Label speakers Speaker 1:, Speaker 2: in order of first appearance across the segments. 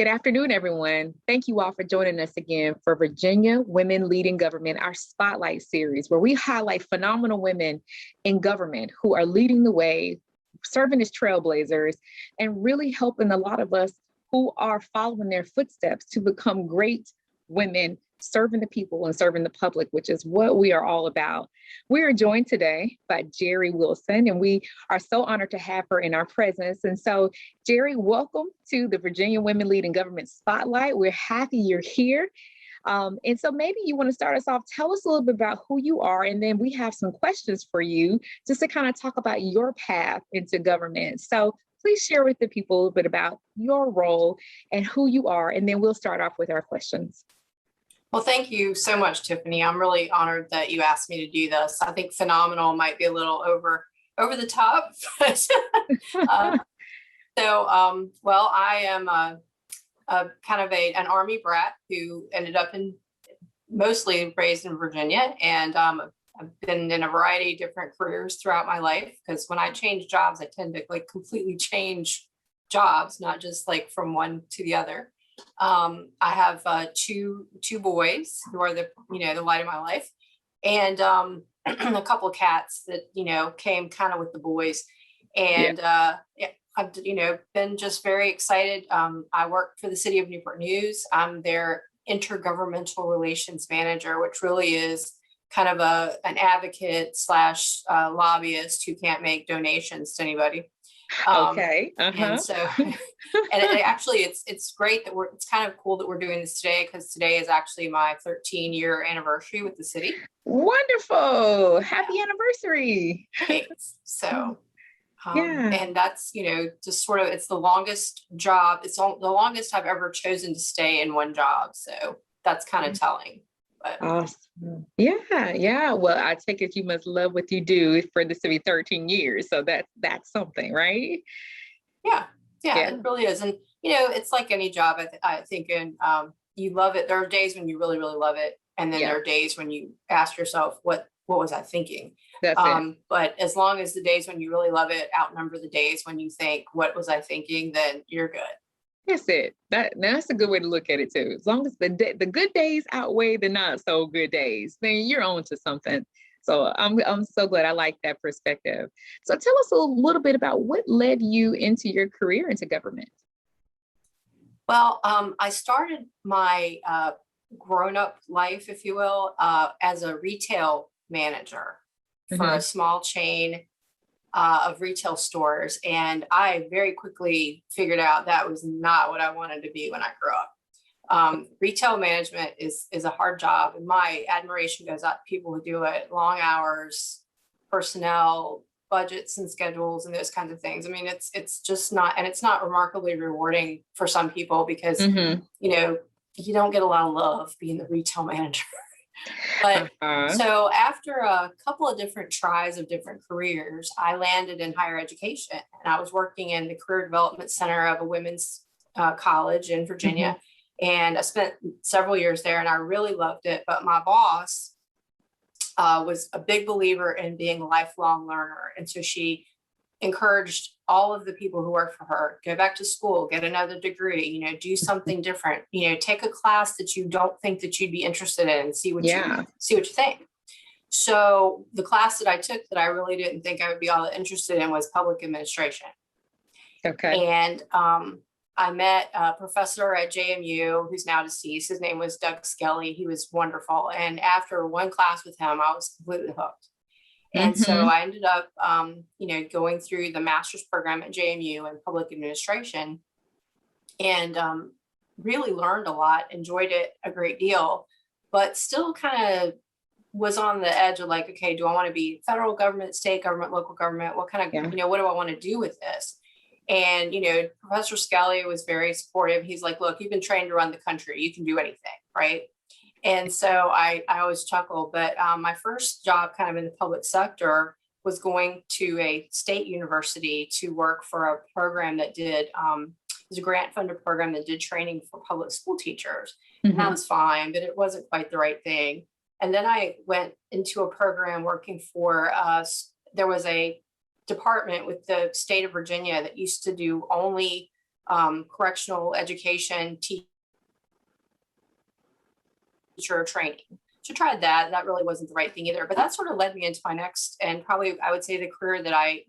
Speaker 1: Good afternoon, everyone. Thank you all for joining us again for Virginia Women Leading Government, our Spotlight series, where we highlight phenomenal women in government who are leading the way, serving as trailblazers, and really helping a lot of us who are following their footsteps to become great women serving the people and serving the public, which is what we are all about. We are joined today by Jerri Wilson, and we are so honored to have her in our presence. And so, Jerri, welcome to the Virginia Women Leading Government Spotlight. We're happy you're here. And so maybe you want to start us off, tell us a little bit about who you are, and then we have some questions for you just to kind of talk about your path into government. So please share with the people a little bit about your role and who you are, and then we'll start off with our questions.
Speaker 2: Well, thank you so much, Tiffany. I'm really honored that you asked me to do this. I think phenomenal might be a little over the top. But, well, I am a kind of an Army brat who ended up mostly raised in Virginia, and I've been in a variety of different careers throughout my life, because when I change jobs, I tend to completely change jobs, not just from one to the other. I have two boys who are the light of my life, and a couple of cats that came kind of with the boys, and I've been just very excited. I work for the City of Newport News. I'm their intergovernmental relations manager, which really is kind of an advocate slash lobbyist who can't make donations to anybody.
Speaker 1: Okay.
Speaker 2: And so, actually, it's great that it's kind of cool that we're doing this today, because today is actually my 13-year anniversary with the city.
Speaker 1: Wonderful. Happy anniversary.
Speaker 2: Thanks. So, and that's, just sort of, it's the longest job. It's the longest I've ever chosen to stay in one job. So that's kind of telling. But.
Speaker 1: Awesome. Yeah. Well, I take it you must love what you do for this to be 13 years. So that's something, right?
Speaker 2: Yeah, it really is. And, it's like any job, I think, and you love it. There are days when you really, really love it. And then there are days when you ask yourself, what was I thinking?
Speaker 1: That's it.
Speaker 2: But as long as the days when you really love it outnumber the days when you think, what was I thinking, then you're good.
Speaker 1: That's it. That's a good way to look at it too. As long as the good days outweigh the not so good days, then you're on to something. So I'm so glad. I like that perspective. So tell us a little bit about what led you into your career into government.
Speaker 2: Well, I started my grown-up life, if you will, as a retail manager for a small chain of retail stores. And I very quickly figured out that was not what I wanted to be when I grew up. Retail management is a hard job, and my admiration goes out to people who do it. Long hours, personnel, budgets and schedules, and those kinds of things. I mean, it's just not, and it's not remarkably rewarding for some people, because you don't get a lot of love being the retail manager. But so after a couple of different tries of different careers, I landed in higher education, and I was working in the career development center of a women's college in Virginia. And I spent several years there, and I really loved it. But my boss was a big believer in being a lifelong learner. And so she encouraged all of the people who worked for her, go back to school, get another degree, do something different, take a class that you don't think that you'd be interested in, and see what you think. So the class that I took that I really didn't think I would be all that interested in was public administration.
Speaker 1: Okay.
Speaker 2: And I met a professor at JMU who's now deceased. His name was Doug Skelly. He was wonderful. And after one class with him, I was completely hooked. And so I ended up, going through the master's program at JMU in public administration, and really learned a lot, enjoyed it a great deal, but still kind of was on the edge of okay, do I want to be federal government, state government, local government? What kind of, what do I want to do with this? And, Professor Skelly was very supportive. He's like, look, you've been trained to run the country. You can do anything, right? And so I always chuckle, but my first job kind of in the public sector was going to a state university to work for a program that did, it was a grant funded program that did training for public school teachers. And that was fine, but it wasn't quite the right thing. And then I went into a program working for there was a department with the state of Virginia that used to do only correctional education teacher training. So tried that. That really wasn't the right thing either. But that sort of led me into my next, and probably I would say the career that I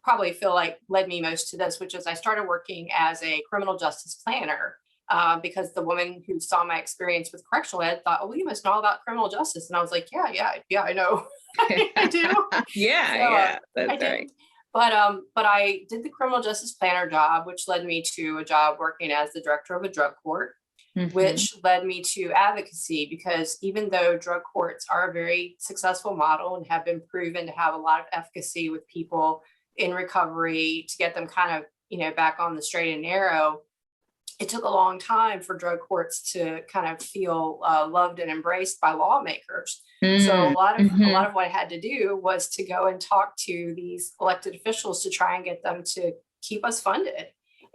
Speaker 2: probably feel like led me most to this, which is I started working as a criminal justice planner. Because the woman who saw my experience with correctional ed thought, "Oh, well, you must know all about criminal justice." And I was like, yeah, I know. I do.
Speaker 1: Yeah,
Speaker 2: I
Speaker 1: that's
Speaker 2: did.
Speaker 1: right.
Speaker 2: But I did the criminal justice planner job, which led me to a job working as the director of a drug court, which led me to advocacy, because even though drug courts are a very successful model and have been proven to have a lot of efficacy with people in recovery to get them kind of, back on the straight and narrow, it took a long time for drug courts to kind of feel loved and embraced by lawmakers. So a lot of what I had to do was to go and talk to these elected officials to try and get them to keep us funded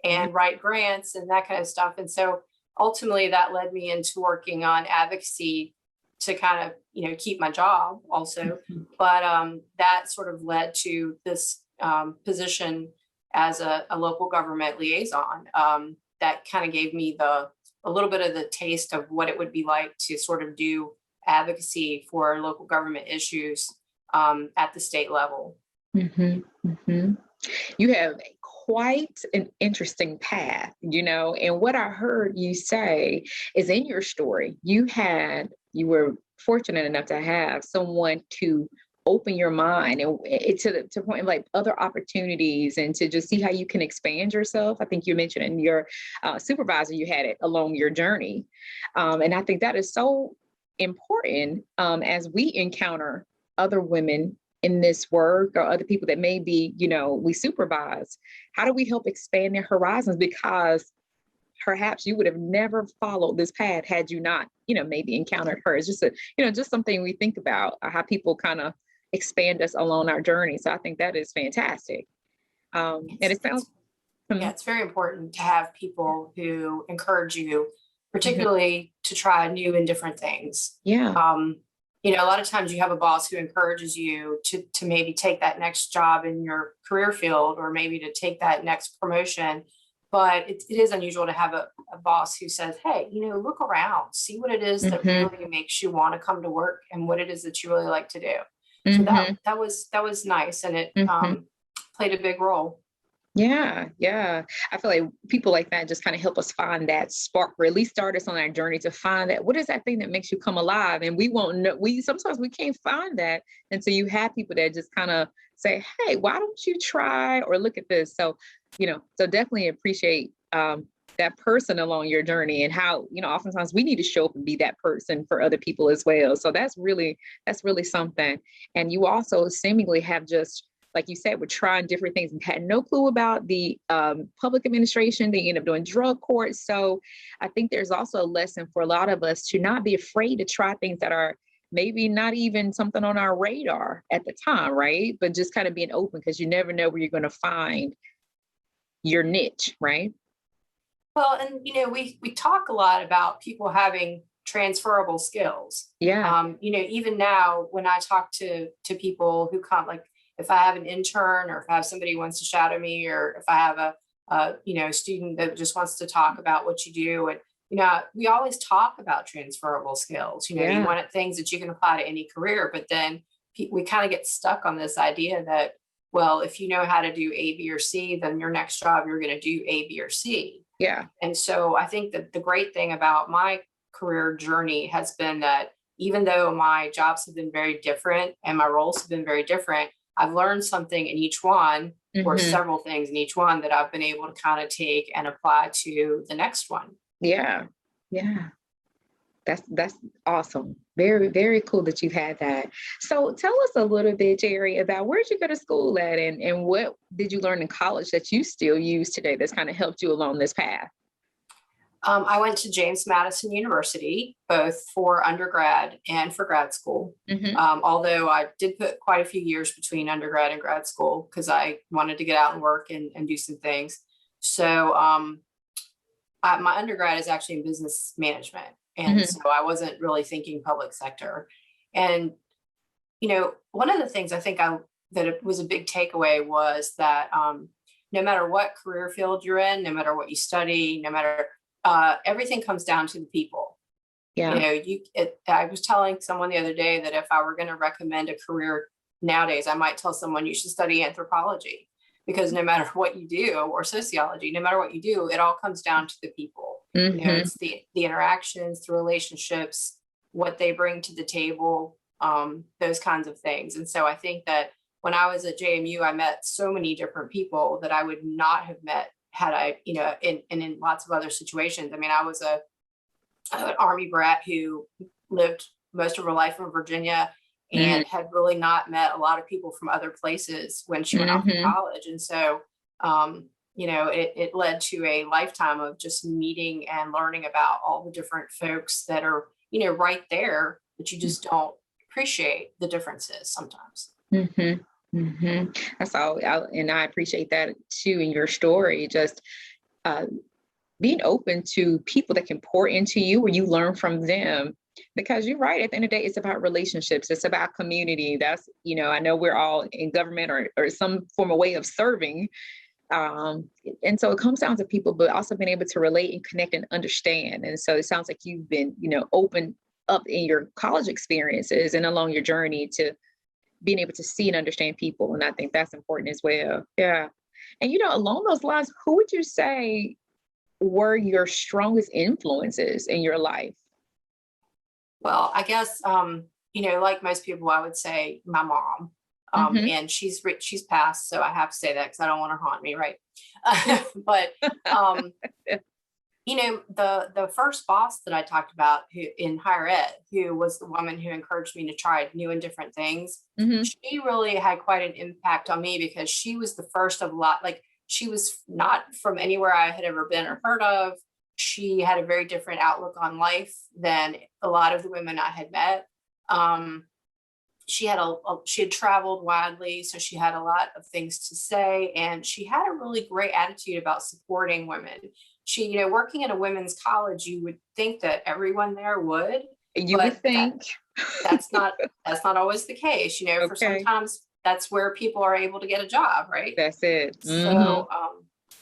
Speaker 2: and write grants and that kind of stuff. And so ultimately that led me into working on advocacy to kind of, keep my job also. But that sort of led to this position as a local government liaison. That kind of gave me a little bit of the taste of what it would be like to sort of do advocacy for local government issues at the state level.
Speaker 1: You have quite an interesting path, and what I heard you say is in your story, you were fortunate enough to have someone to open your mind and to the point of like other opportunities and to just see how you can expand yourself. I think you mentioned in your supervisor, you had it along your journey. And I think that is so important as we encounter other women in this work or other people that maybe, we supervise. How do we help expand their horizons? Because perhaps you would have never followed this path had you not, maybe encountered her. It's just just something we think about, how people kind of expand us along our journey. So I think that is fantastic. And it sounds
Speaker 2: it's very important to have people who encourage you, particularly to try new and different things.
Speaker 1: Yeah.
Speaker 2: A lot of times you have a boss who encourages you to maybe take that next job in your career field, or maybe to take that next promotion. But it is unusual to have a boss who says, "Hey, look around, see what it is that really makes you want to come to work and what it is that you really like to do." So that was nice, and it played a big role.
Speaker 1: Yeah. I feel like people like that just kind of help us find that spark, or at least start us on our journey to find that what is that thing that makes you come alive. And we won't know. Sometimes we can't find that, and so you have people that just kind of say, "Hey, why don't you try or look at this?" So so definitely appreciate that person along your journey, and how oftentimes we need to show up and be that person for other people as well. So that's really something. And you also seemingly have just, like you said, we're trying different things and had no clue about the public administration. They end up doing drug courts. So I think there's also a lesson for a lot of us to not be afraid to try things that are maybe not even something on our radar at the time, right? But just kind of being open, because you never know where you're going to find your niche, right?
Speaker 2: Well, and we talk a lot about people having transferable skills.
Speaker 1: Yeah.
Speaker 2: Even now when I talk to people who come, like if I have an intern, or if I have somebody who wants to shadow me, or if I have a student that just wants to talk about what you do, and we always talk about transferable skills. You want things that you can apply to any career, but then we kind of get stuck on this idea that, well, if you know how to do A, B, or C, then your next job, you're going to do A, B, or C.
Speaker 1: Yeah.
Speaker 2: And so I think that the great thing about my career journey has been that even though my jobs have been very different and my roles have been very different, I've learned something in each one, or several things in each one, that I've been able to kind of take and apply to the next one.
Speaker 1: Yeah. That's awesome. Very, very cool that you've had that. So tell us a little bit, Jerri, about where did you go to school at, and what did you learn in college that you still use today that's kind of helped you along this path?
Speaker 2: I went to James Madison University, both for undergrad and for grad school. Although I did put quite a few years between undergrad and grad school because I wanted to get out and work and do some things. So my undergrad is actually in business management. And so I wasn't really thinking public sector. And, one of the things I think that it was a big takeaway was that no matter what career field you're in, no matter what you study, no matter, everything comes down to the people.
Speaker 1: Yeah.
Speaker 2: You know, I was telling someone the other day that if I were going to recommend a career nowadays, I might tell someone you should study anthropology, because no matter what you do, or sociology, no matter what you do, it all comes down to the people. You know, it's the interactions, the relationships, what they bring to the table, those kinds of things. And so I think that when I was at JMU, I met so many different people that I would not have met had I, you know, in lots of other situations. I mean, I was an Army brat who lived most of her life in Virginia and had really not met a lot of people from other places when she went off to college. And so, you know, it led to a lifetime of just meeting and learning about all the different folks that are, you know, right there, but you just don't appreciate the differences sometimes.
Speaker 1: That's all. And I appreciate that too in your story, just being open to people that can pour into you, where you learn from them. Because you're right, at the end of the day, it's about relationships. It's about community. That's, you know, I know we're all in government or some form of way of serving. And so it comes down to people, but also being able to relate and connect and understand. And so it sounds like you've been, you know, open up in your college experiences and along your journey to being able to see and understand people. And I think that's important as well. Yeah. And, you know, along those lines, who would you say were your strongest influences in your life?
Speaker 2: Well, I guess, you know, like most people, I would say my mom, and she's passed. So I have to say that because I don't want her to haunt me. Right. But, you know, the first boss that I talked about who in higher ed, who was the woman who encouraged me to try new and different things. She really had quite an impact on me, because she was the first of a lot. Like, she was not from anywhere I had ever been or heard of. She had a very different outlook on life than a lot of the women I had met. She had traveled widely, so she had a lot of things to say, and she had a really great attitude about supporting women. She, you know, working at a women's college, you would think that everyone there would.
Speaker 1: You would think
Speaker 2: that's not always the case. You know,
Speaker 1: okay.
Speaker 2: For sometimes that's where people are able to get a job, right?
Speaker 1: That's it.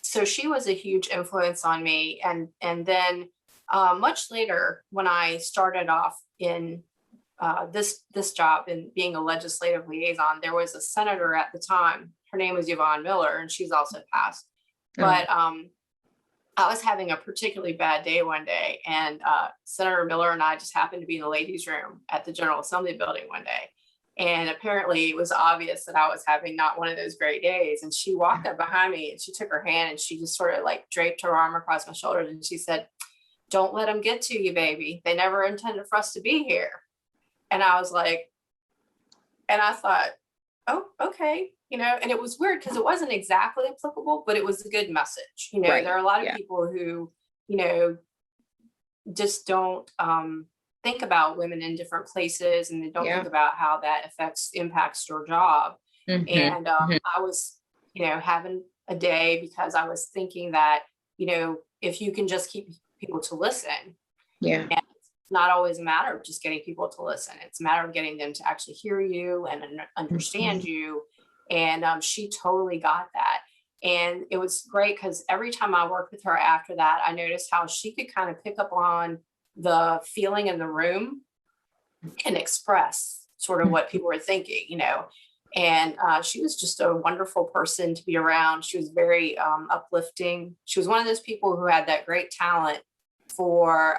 Speaker 2: So she was a huge influence on me. And then much later, when I started off in this job and being a legislative liaison, there was a senator at the time. Her name was Yvonne Miller, and she's also passed. But I was having a particularly bad day one day, and Senator Miller and I just happened to be in the ladies' room at the General Assembly building one day. And apparently it was obvious that I was having not one of those great days. And she walked up behind me and she took her hand and she just sort of like draped her arm across my shoulders. And she said, "Don't let them get to you, baby. They never intended for us to be here." And I was like, and I thought, oh, okay. You know, and it was weird because it wasn't exactly applicable, but it was a good message. You know, There are a lot of people who, you know, just don't think about women in different places, and they don't think about how that impacts your job. And I was, you know, having a day because I was thinking that, you know, if you can just keep people to listen, and it's not always a matter of just getting people to listen. It's a matter of getting them to actually hear you and understand you. And she totally got that. And it was great because every time I worked with her after that, I noticed how she could kind of pick up on the feeling in the room and express sort of what people were thinking, you know. And she was just a wonderful person to be around. She was very uplifting. She was one of those people who had that great talent for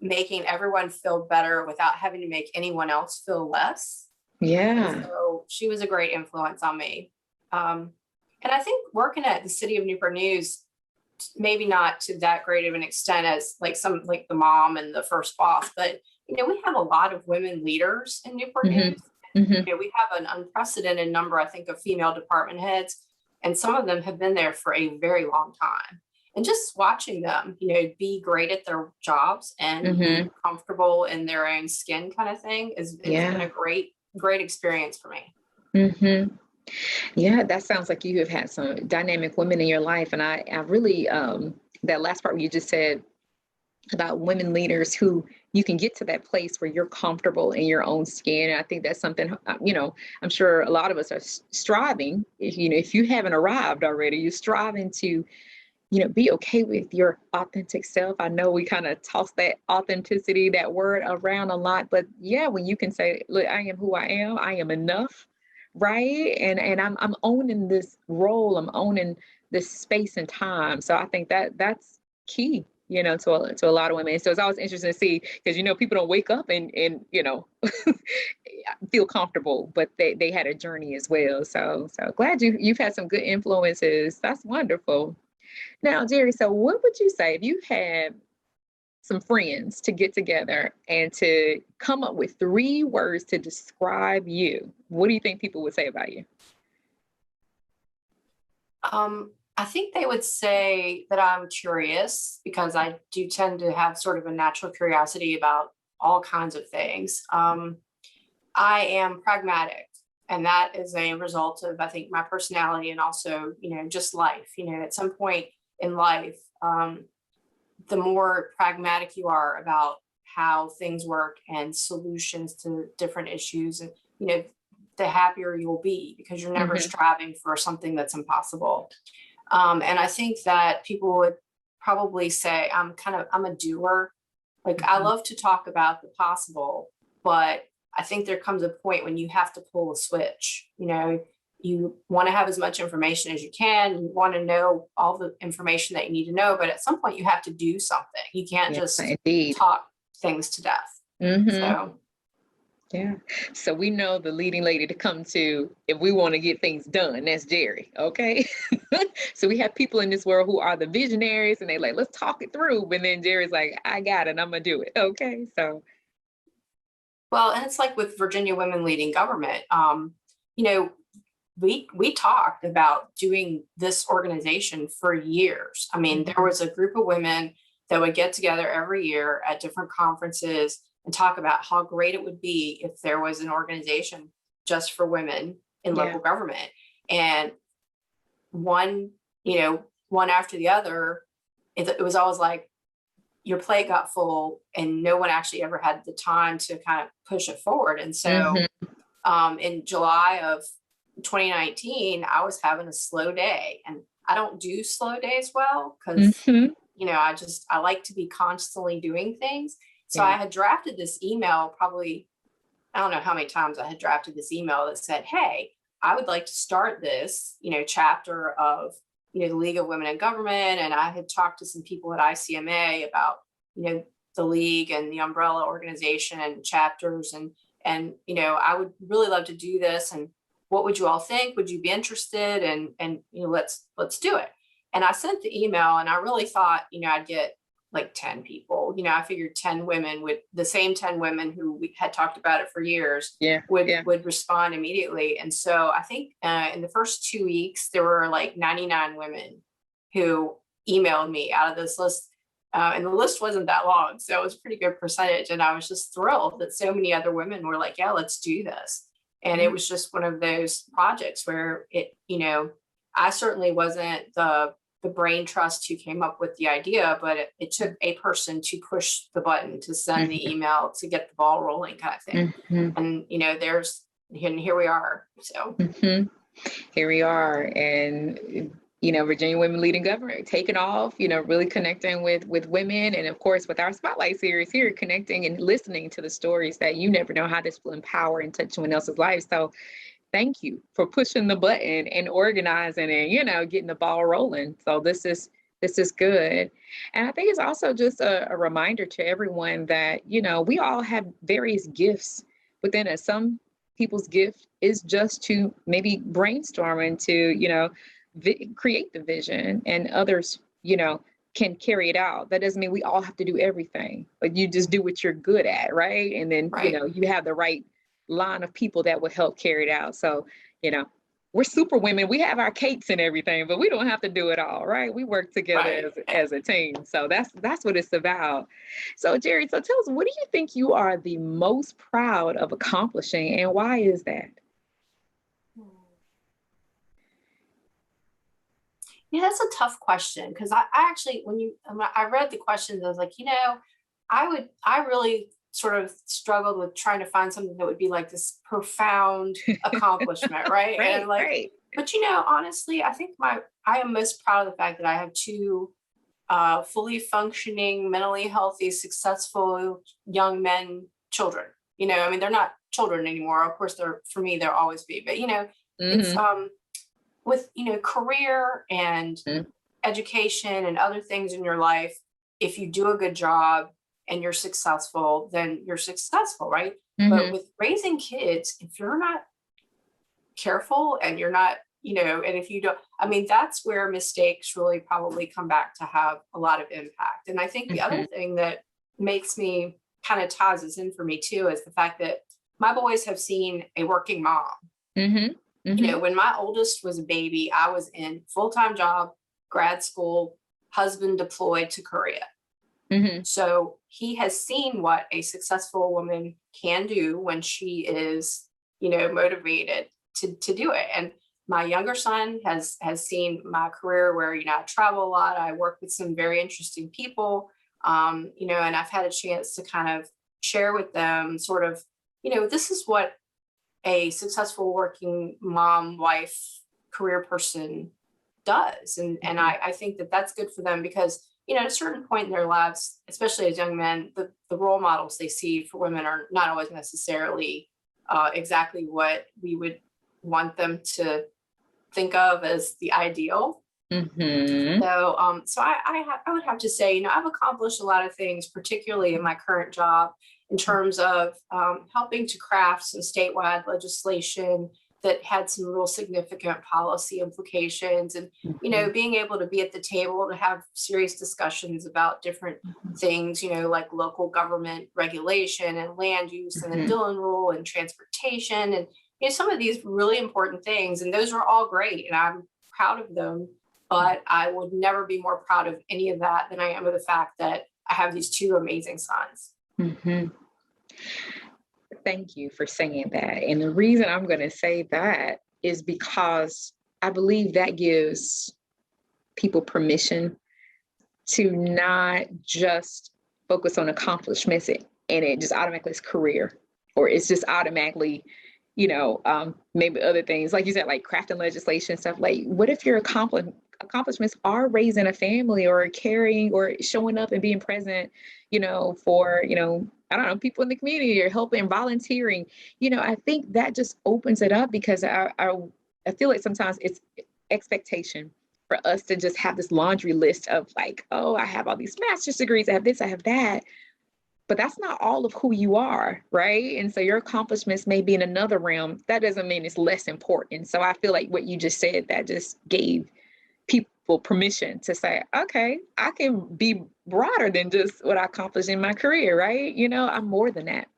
Speaker 2: making everyone feel better without having to make anyone else feel less. And so she was a great influence on me. And I think working at the City of Newport News, maybe not to that great of an extent as like the mom and the first boss, but, you know, we have a lot of women leaders in Newport News. You know, we have an unprecedented number, I think, of female department heads, and some of them have been there for a very long time. And just watching them, you know, be great at their jobs and be comfortable in their own skin kind of thing it's been a great experience for me.
Speaker 1: Yeah, that sounds like you have had some dynamic women in your life. And I really, that last part where you just said, about women leaders who you can get to that place where you're comfortable in your own skin. And I think that's something, I'm sure a lot of us are striving. If you haven't arrived already, you're striving to, be okay with your authentic self. I know we kind of toss that authenticity, that word around a lot, but yeah, when you can say, look, I am who I am enough, right? And I'm owning this role, I'm owning this space and time. So I think that's key, to a lot of women. So it's always interesting to see, because people don't wake up and feel comfortable, but they had a journey as well. So glad you've had some good influences. That's wonderful. Now, Jerri, so what would you say if you had some friends to get together and to come up with 3 words to describe you? What do you think people would say about you?
Speaker 2: I think they would say that I'm curious, because I do tend to have sort of a natural curiosity about all kinds of things. I am pragmatic, and that is a result of, I think, my personality, and also, just life. At some point in life, the more pragmatic you are about how things work and solutions to different issues, and the happier you'll be, because you're never striving for something that's impossible. And I think that people would probably say I'm a doer. Like, I love to talk about the possible, but I think there comes a point when you have to pull a switch. You want to have as much information as you can. You want to know all the information that you need to know, but at some point you have to do something. You can't just talk things to death. So.
Speaker 1: Yeah. So we know the leading lady to come to if we want to get things done. That's Jerri. Okay. So we have people in this world who are the visionaries, and they like, let's talk it through. But then Jerri's like, I got it. I'm going to do it. Okay. So.
Speaker 2: Well, and it's like with Virginia Women Leading Government, we talked about doing this organization for years. I mean, there was a group of women that would get together every year at different conferences and talk about how great it would be if there was an organization just for women in local government. And one after the other, it was always like your plate got full and no one actually ever had the time to kind of push it forward. And so in July of 2019, I was having a slow day, and I don't do slow days well, because I like to be constantly doing things. So I had drafted this email, probably, I don't know how many times I had drafted this email that said, hey, I would like to start this, chapter of, the League of Women in Government. And I had talked to some people at ICMA about, the League and the umbrella organization and chapters. And I would really love to do this. And what would you all think? Would you be interested? And let's do it. And I sent the email, and I really thought, I'd get like 10 people. I figured 10 women the same 10 women who we had talked about it for years would respond immediately. And so I think in the first 2 weeks, there were like 99 women who emailed me out of this list. And the list wasn't that long. So it was a pretty good percentage. And I was just thrilled that so many other women were like, yeah, let's do this. And it was just one of those projects where I certainly wasn't the brain trust who came up with the idea, but it took a person to push the button, to send the email, to get the ball rolling, kind of thing. And here we are. So
Speaker 1: here we are, and Virginia Women Leading Government taking off. Really connecting with women, and of course with our Spotlight series here, connecting and listening to the stories that you never know how this will empower and touch someone else's life. So thank you for pushing the button and organizing and, getting the ball rolling. So this is good. And I think it's also just a reminder to everyone that, we all have various gifts within us. Some people's gift is just to maybe brainstorm and to, create the vision, and others, can carry it out. That doesn't mean we all have to do everything, but you just do what you're good at, right? And then, you have the right line of people that will help carry it out. So, we're super women. We have our capes and everything, but we don't have to do it all, right? We work together as a team. So that's what it's about. So Jerri, so tell us, what do you think you are the most proud of accomplishing, and why is that?
Speaker 2: Yeah, that's a tough question because I actually, when I read the questions, I was like, I really sort of struggled with trying to find something that would be like this profound accomplishment, right?
Speaker 1: Right,
Speaker 2: And like,
Speaker 1: right.
Speaker 2: but honestly, I think I am most proud of the fact that I have two fully functioning, mentally healthy, successful young men, children. I mean, they're not children anymore. Of course, for me, they'll always be. But it's
Speaker 1: Mm-hmm.
Speaker 2: with career and education and other things in your life. If you do a good job and you're successful, then you're successful, right? But
Speaker 1: Mm-hmm.
Speaker 2: with raising kids, if you're not careful and you're not, and if you don't, I mean, that's where mistakes really probably come back to have a lot of impact. And I think the other
Speaker 1: Mm-hmm.
Speaker 2: thing that makes me kind of ties this in for me too is the fact that my boys have seen a working mom.
Speaker 1: Mm-hmm. Mm-hmm.
Speaker 2: When my oldest was a baby, I was in full-time job, grad school, husband deployed to Korea.
Speaker 1: Mm-hmm.
Speaker 2: So he has seen what a successful woman can do when she is, motivated to do it. And my younger son has seen my career where, I travel a lot. I work with some very interesting people, and I've had a chance to kind of share with them sort of, this is what a successful working mom, wife, career person does. And I think that that's good for them because, at a certain point in their lives, especially as young men, the role models they see for women are not always necessarily exactly what we would want them to think of as the ideal.
Speaker 1: Mm-hmm.
Speaker 2: So I would have to say, I've accomplished a lot of things, particularly in my current job, in terms of helping to craft some statewide legislation that had some real significant policy implications, and being able to be at the table to have serious discussions about different things, like local government regulation and land use and the Dillon rule and transportation and some of these really important things. And those are all great, and I'm proud of them. But I would never be more proud of any of that than I am of the fact that I have these two amazing sons.
Speaker 1: Mm-hmm. Thank you for saying that. And the reason I'm going to say that is because I believe that gives people permission to not just focus on accomplishments and it just automatically is career, or it's just automatically, maybe other things, like you said, like crafting legislation, stuff. Like, what if your accomplishments are raising a family or caring or showing up and being present, for, I don't know, people in the community or helping, volunteering. I think that just opens it up because I feel like sometimes it's expectation for us to just have this laundry list of like, oh, I have all these master's degrees, I have this, I have that. But that's not all of who you are, right? And so your accomplishments may be in another realm. That doesn't mean it's less important. So I feel like what you just said, that just gave people permission to say, okay, I can be broader than just what I accomplished in my career, right? I'm more than that.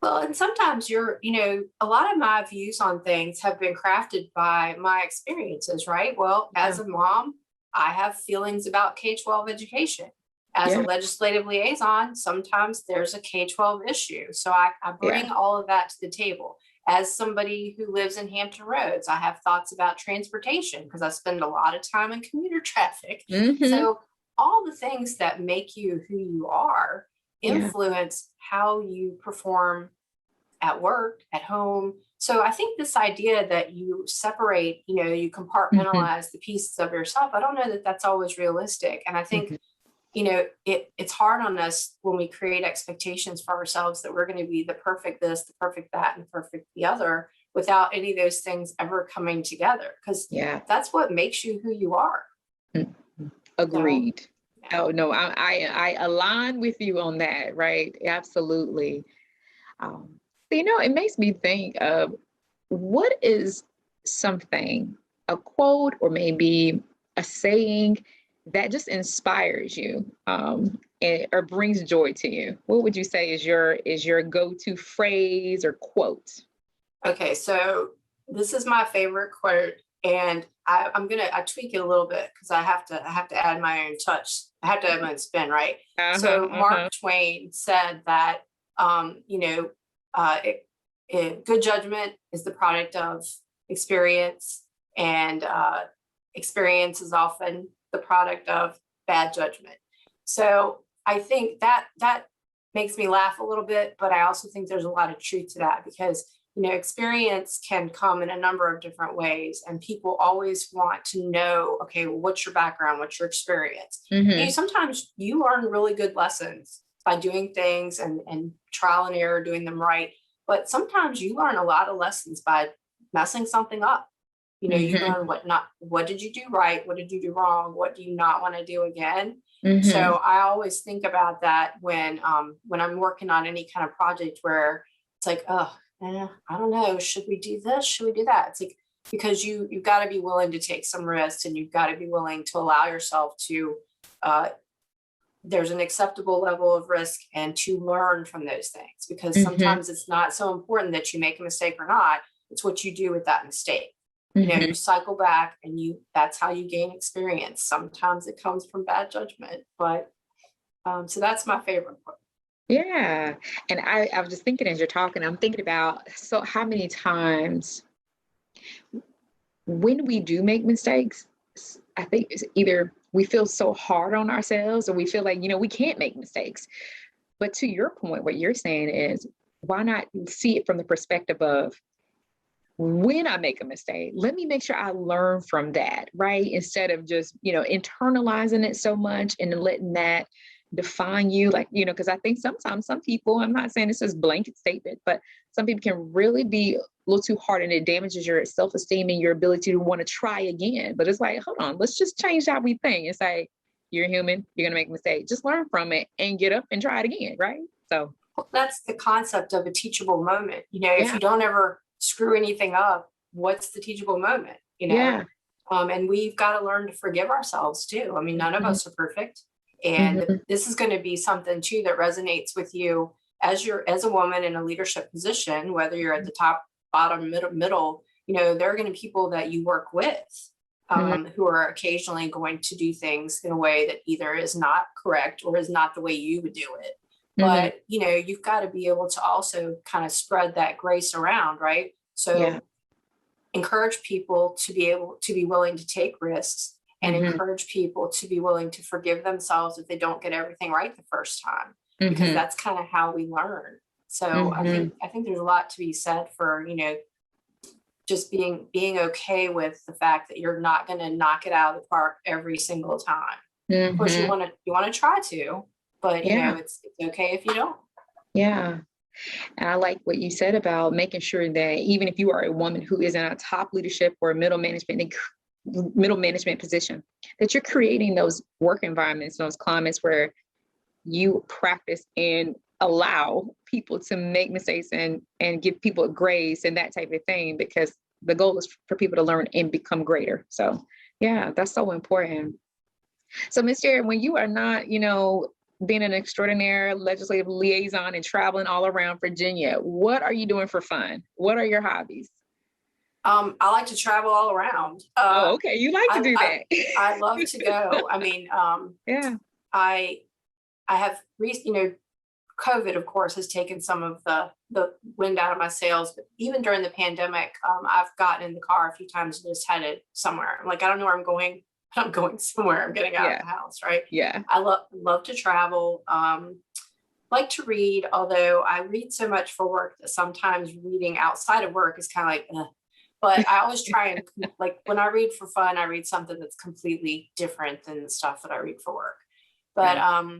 Speaker 2: Well, and sometimes a lot of my views on things have been crafted by my experiences, right? Well, as a mom, I have feelings about K-12 education. As a legislative liaison, sometimes there's a K-12 issue. So I bring all of that to the table. As somebody who lives in Hampton Roads, I have thoughts about transportation because I spend a lot of time in commuter traffic.
Speaker 1: Mm-hmm.
Speaker 2: So all the things that make you who you are influence how you perform at work, at home. So I think this idea that you separate, you compartmentalize the pieces of yourself, I don't know that that's always realistic. And I think, it's hard on us when we create expectations for ourselves that we're going to be the perfect this, the perfect that, and the perfect the other without any of those things ever coming together. Because that's what makes you who you are.
Speaker 1: Agreed.
Speaker 2: So, yeah.
Speaker 1: Oh no, I align with you on that, right? Absolutely. It makes me think of what is something, a quote or maybe a saying that just inspires you, or brings joy to you. What would you say is your go-to phrase or quote?
Speaker 2: Okay, so this is my favorite quote, and I tweak it a little bit because I have to add my own touch. I have to add my own spin, right? So Mark Twain said that good judgment is the product of experience, and experience is often the product of bad judgment. So I think that makes me laugh a little bit, but I also think there's a lot of truth to that, because experience can come in a number of different ways, and people always want to know, okay, well, what's your background, what's your experience? Sometimes you learn really good lessons by doing things and trial and error, doing them right. But sometimes you learn a lot of lessons by messing something up. You learn what did you do right? What did you do wrong? What do you not want to do again? So I always think about that when I'm working on any kind of project where it's like, I don't know, should we do this? Should we do that? It's like, because you've got to be willing to take some risks, and you've got to be willing to allow yourself to, there's an acceptable level of risk, and to learn from those things, because sometimes it's not so important that you make a mistake or not. It's what you do with that mistake. You cycle back, and that's how you gain experience. Sometimes it comes from bad judgment, but so that's my favorite part.
Speaker 1: Yeah. And I was just thinking as you're talking, I'm thinking about, so how many times when we do make mistakes, I think it's either we feel so hard on ourselves, or we feel like, we can't make mistakes. But to your point, what you're saying is, why not see it from the perspective of, when I make a mistake, let me make sure I learn from that, right? Instead of just, internalizing it so much and letting that define you, because I think sometimes some people, I'm not saying this is a blanket statement, but some people can really be a little too hard, and it damages your self-esteem and your ability to want to try again. But it's like, hold on, let's just change how we think and say, you're human, you're going to make a mistake. Just learn from it and get up and try it again, right? So
Speaker 2: that's the concept of a teachable moment. If you don't ever screw anything up, what's the teachable moment? And we've got to learn to forgive ourselves too. I mean, none of us are perfect. And this is going to be something too that resonates with you as a woman in a leadership position, whether you're at the top, bottom, middle, there are going to be people that you work with who are occasionally going to do things in a way that either is not correct or is not the way you would do it. But, you've got to be able to also kind of spread that grace around, right? So encourage people to be willing to take risks, and encourage people to be willing to forgive themselves if they don't get everything right the first time, because that's kind of how we learn. So I think there's a lot to be said for, just being okay with the fact that you're not going to knock it out of the park every single time. Of course, you want to try to, but it's okay if you don't.
Speaker 1: Yeah. And I like what you said about making sure that even if you are a woman who is in a top leadership or middle management position, that you're creating those work environments, those climates where you practice and allow people to make mistakes and give people grace and that type of thing, because the goal is for people to learn and become greater. So yeah, that's so important. So Ms. Jerri, when you are not, being an extraordinary legislative liaison and traveling all around Virginia, what are you doing for fun? What are your hobbies?
Speaker 2: I like to travel all around.
Speaker 1: Okay. You like to do that.
Speaker 2: I love to go. I mean, I have COVID, of course, has taken some of the wind out of my sails. But even during the pandemic, I've gotten in the car a few times and just headed somewhere. I'm like, I don't know where I'm going. I'm going somewhere. I'm getting out of the house, right?
Speaker 1: Yeah.
Speaker 2: I love to travel. Like to read, although I read so much for work that sometimes reading outside of work is kind of like, but I always try and like when I read for fun, I read something that's completely different than the stuff that I read for work. But, I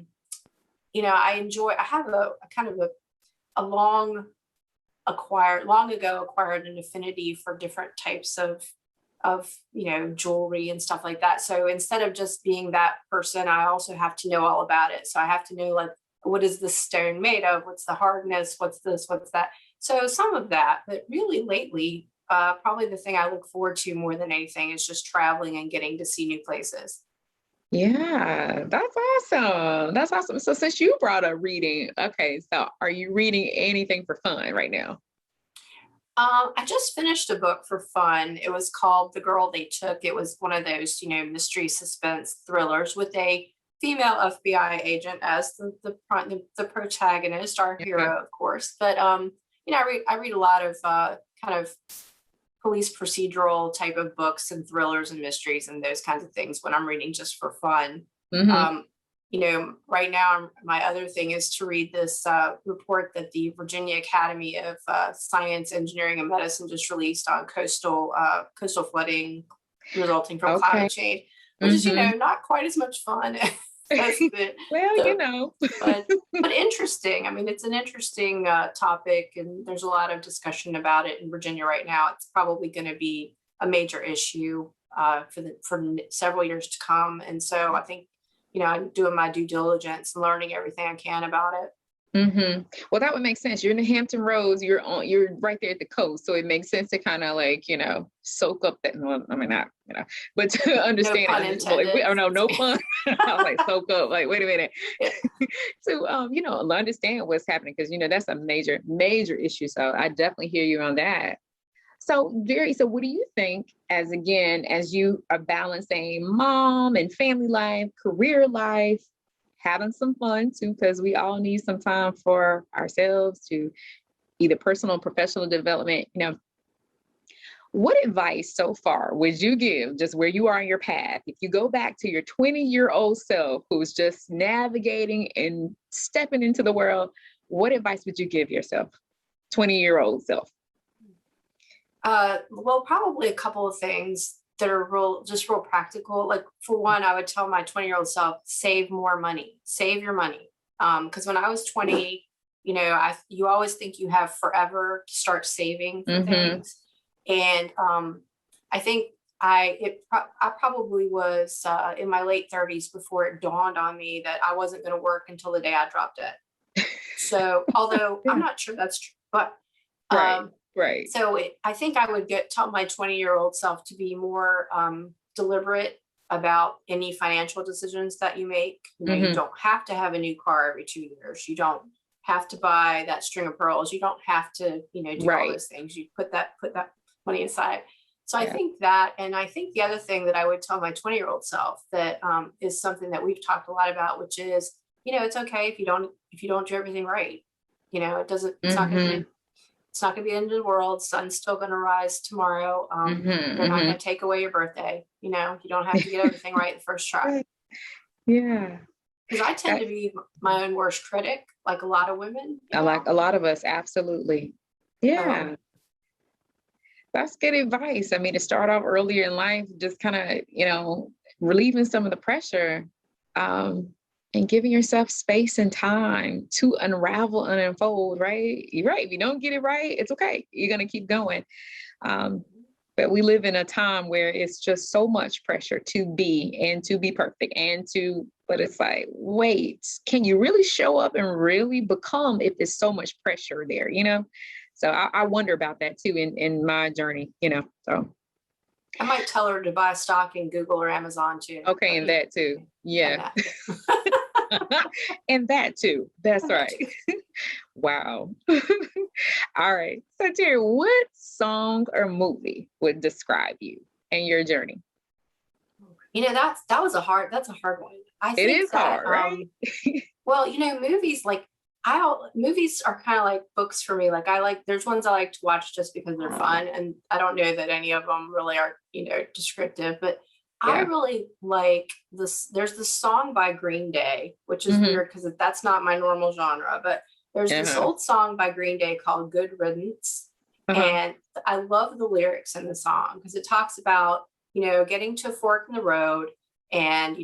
Speaker 2: have a kind of a long ago acquired an affinity for different types of jewelry and stuff like that. So instead of just being that person, I also have to know all about it. So I have to know, like, what is this stone made of? What's the hardness? What's this? What's that? So some of that, but really lately, probably the thing I look forward to more than anything is just traveling and getting to see new places.
Speaker 1: Yeah, that's awesome. That's awesome. So since you brought up reading, okay, so are you reading anything for fun right now?
Speaker 2: I just finished a book for fun. It was called The Girl They Took. It was one of those, mystery suspense thrillers with a female FBI agent as the protagonist, our hero, of course. But I read a lot of kind of police procedural type of books and thrillers and mysteries and those kinds of things when I'm reading just for fun. Right now, my other thing is to read this report that the Virginia Academy of Science, Engineering, and Medicine just released on coastal flooding resulting from climate change, which is, not quite as much fun as but interesting. I mean, it's an interesting topic, and there's a lot of discussion about it in Virginia right now. It's probably going to be a major issue for several years to come. And so I think, I'm doing my due diligence and learning everything I can about it.
Speaker 1: Well, that would make sense. You're in the Hampton Roads. You're right there at the coast, so it makes sense to kind of soak up that. Well, I mean, not but to understand.
Speaker 2: No pun intended.
Speaker 1: No pun. I was like, soak up. Like, wait a minute. So, understand what's happening, because that's a major issue. So I definitely hear you on that. So, Jerri, what do you think as you are balancing mom and family life, career life, having some fun too, because we all need some time for ourselves to either personal and professional development, what advice so far would you give just where you are on your path? If you go back to your 20-year-old self who's just navigating and stepping into the world, what advice would you give yourself, 20-year-old self?
Speaker 2: Well, probably a couple of things that are real practical. Like, for one, I would tell my 20-year-old self, save more money, save your money. Because when I was 20, you always think you have forever to start saving for things. And I think I probably was in my late 30s before it dawned on me that I wasn't going to work until the day I dropped dead. So, although I'm not sure that's true, but
Speaker 1: right.
Speaker 2: So I think I would tell my 20-year-old self to be more deliberate about any financial decisions that you make. You don't have to have a new car every 2 years. You don't have to buy that string of pearls. You don't have to, do all those things. You put that money aside. So I think that, and I think the other thing that I would tell my 20-year-old self that is something that we've talked a lot about, which is, it's okay if you don't do everything right. It's not going to be the end of the world. Sun's still going to rise tomorrow. They're not going to take away your birthday. You don't have to get everything right the first try.
Speaker 1: Yeah.
Speaker 2: Because I tend to be my own worst critic, like a lot of women.
Speaker 1: Like a lot of us, absolutely. Yeah. That's good advice. I mean, to start off earlier in life, just kind of, relieving some of the pressure. And giving yourself space and time to unravel and unfold, right? You're right. If you don't get it right, it's okay. You're going to keep going. But we live in a time where it's just so much pressure to be perfect but it's like, wait, can you really show up and really become if there's so much pressure there, So I wonder about that too in my journey, so.
Speaker 2: I might tell her to buy stock in Google or Amazon too.
Speaker 1: Okay, and that too. Yeah. And that too. That's right. Wow. All right. So, Jerri, what song or movie would describe you and your journey?
Speaker 2: That's a hard one. I think
Speaker 1: it is hard, right?
Speaker 2: Well, movies are kind of like books for me. There's ones I like to watch just because they're fun. And I don't know that any of them really are, descriptive, but I really like this. There's this song by Green Day, which is weird because that's not my normal genre, but there's this old song by Green Day called Good Riddance. And I love the lyrics in the song because it talks about, getting to a fork in the road and,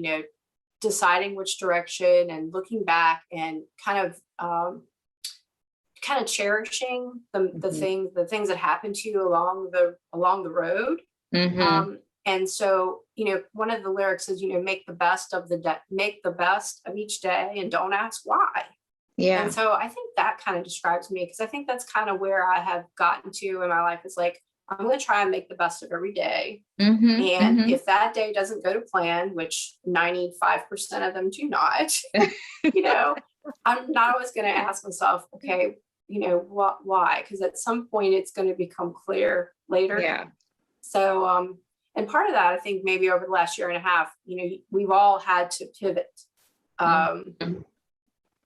Speaker 2: deciding which direction and looking back and kind of cherishing the things that happen to you along the road. And so, one of the lyrics is, make the best of each day and don't ask why. Yeah. And so I think that kind of describes me, because I think that's kind of where I have gotten to in my life. Is like, I'm going to try and make the best of every day. And if that day doesn't go to plan, which 95% of them do not, I'm not always going to ask myself, okay, why? Because at some point it's going to become clear later. Yeah. So, and part of that, I think maybe over the last year and a half, we've all had to pivot.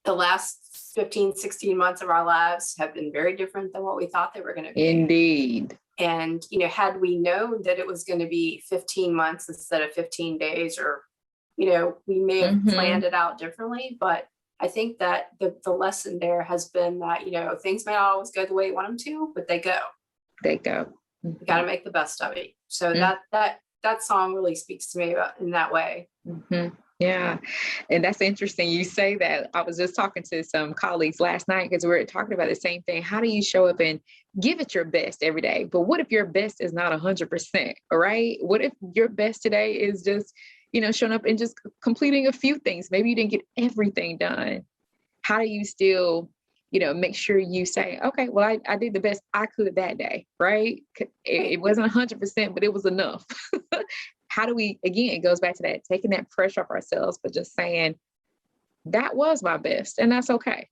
Speaker 2: The last 15, 16 months of our lives have been very different than what we thought they were going to be.
Speaker 1: Indeed.
Speaker 2: And, had we known that it was going to be 15 months instead of 15 days, or, we may have planned it out differently. But I think that the lesson there has been that, things may not always go the way you want them to, but they go.
Speaker 1: They go.
Speaker 2: You got to make the best of it. So that song really speaks to me about in that way.
Speaker 1: Yeah. And that's interesting. You say that. I was just talking to some colleagues last night because we were talking about the same thing. How do you show up and give it your best every day? But what if your best is not 100%? All right. What if your best today is just, showing up and just completing a few things? Maybe you didn't get everything done. How do you still, make sure you say, okay, well, I did the best I could that day, right? It wasn't 100%, but it was enough. How do we, again, it goes back to that, taking that pressure off ourselves, but just saying, that was my best, and that's okay.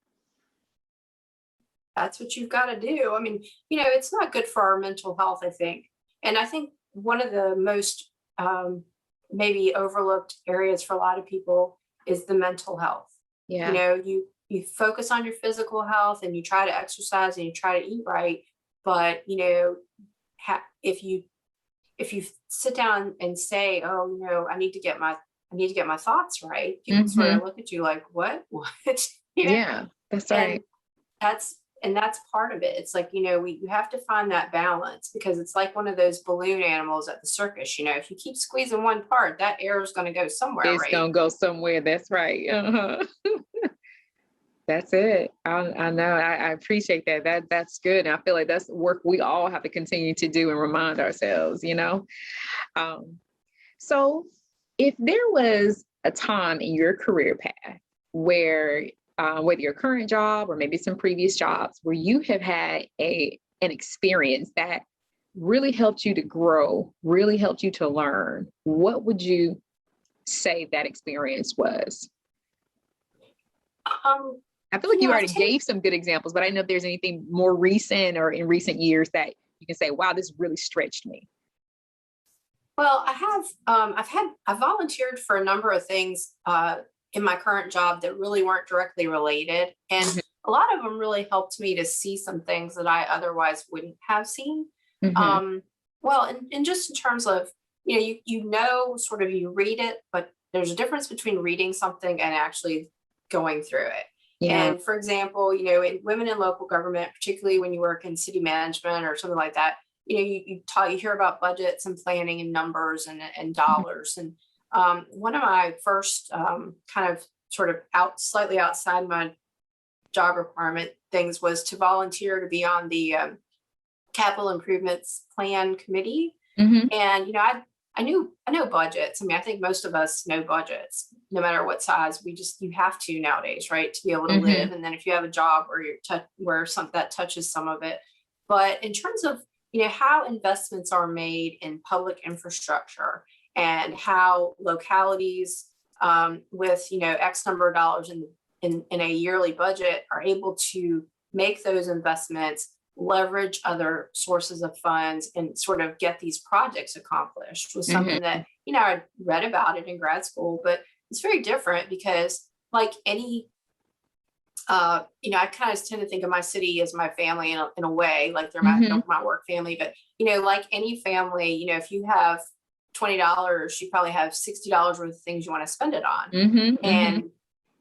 Speaker 2: That's what you've got to do. I mean, it's not good for our mental health, I think. And I think one of the most maybe overlooked areas for a lot of people is the mental health.
Speaker 1: Yeah.
Speaker 2: You focus on your physical health and you try to exercise and you try to eat right. But, if you sit down and say, oh, I need to get my thoughts right, people sort of look at you like, what?
Speaker 1: Yeah, that's right.
Speaker 2: And that's part of it. It's like, you have to find that balance, because it's like one of those balloon animals at the circus. If you keep squeezing one part, that air is going to go somewhere.
Speaker 1: It's going to go somewhere. That's right. That's it. I know. I appreciate that. That's good. And I feel like that's work we all have to continue to do and remind ourselves, So if there was a time in your career path where whether your current job or maybe some previous jobs where you have had an experience that really helped you to grow, really helped you to learn, what would you say that experience was? I feel like you already gave some good examples, but I don't know if there's anything more recent or in recent years that you can say, wow, this really stretched me.
Speaker 2: Well, I have, I've volunteered for a number of things in my current job that really weren't directly related. And a lot of them really helped me to see some things that I otherwise wouldn't have seen. Well, and just in terms of, sort of you read it, but there's a difference between reading something and actually going through it. Yeah. And for example, in women in local government, particularly when you work in city management or something like that, you hear about budgets and planning and numbers and dollars. And one of my first kind of sort of slightly outside my job requirement things was to volunteer to be on the capital improvements plan committee. And, I know budgets. I mean, I think most of us know budgets, no matter what size. You have to nowadays, right, to be able to live. And then if you have a job where that touches some of it. But in terms of, how investments are made in public infrastructure and how localities with, X number of dollars in a yearly budget are able to make those investments, leverage other sources of funds, and sort of get these projects accomplished was something that, I read about it in grad school, but it's very different because like any, I kind of tend to think of my city as my family in a way, like they're my work family, but, like any family, if you have $20, you probably have $60 worth of things you want to spend it on. And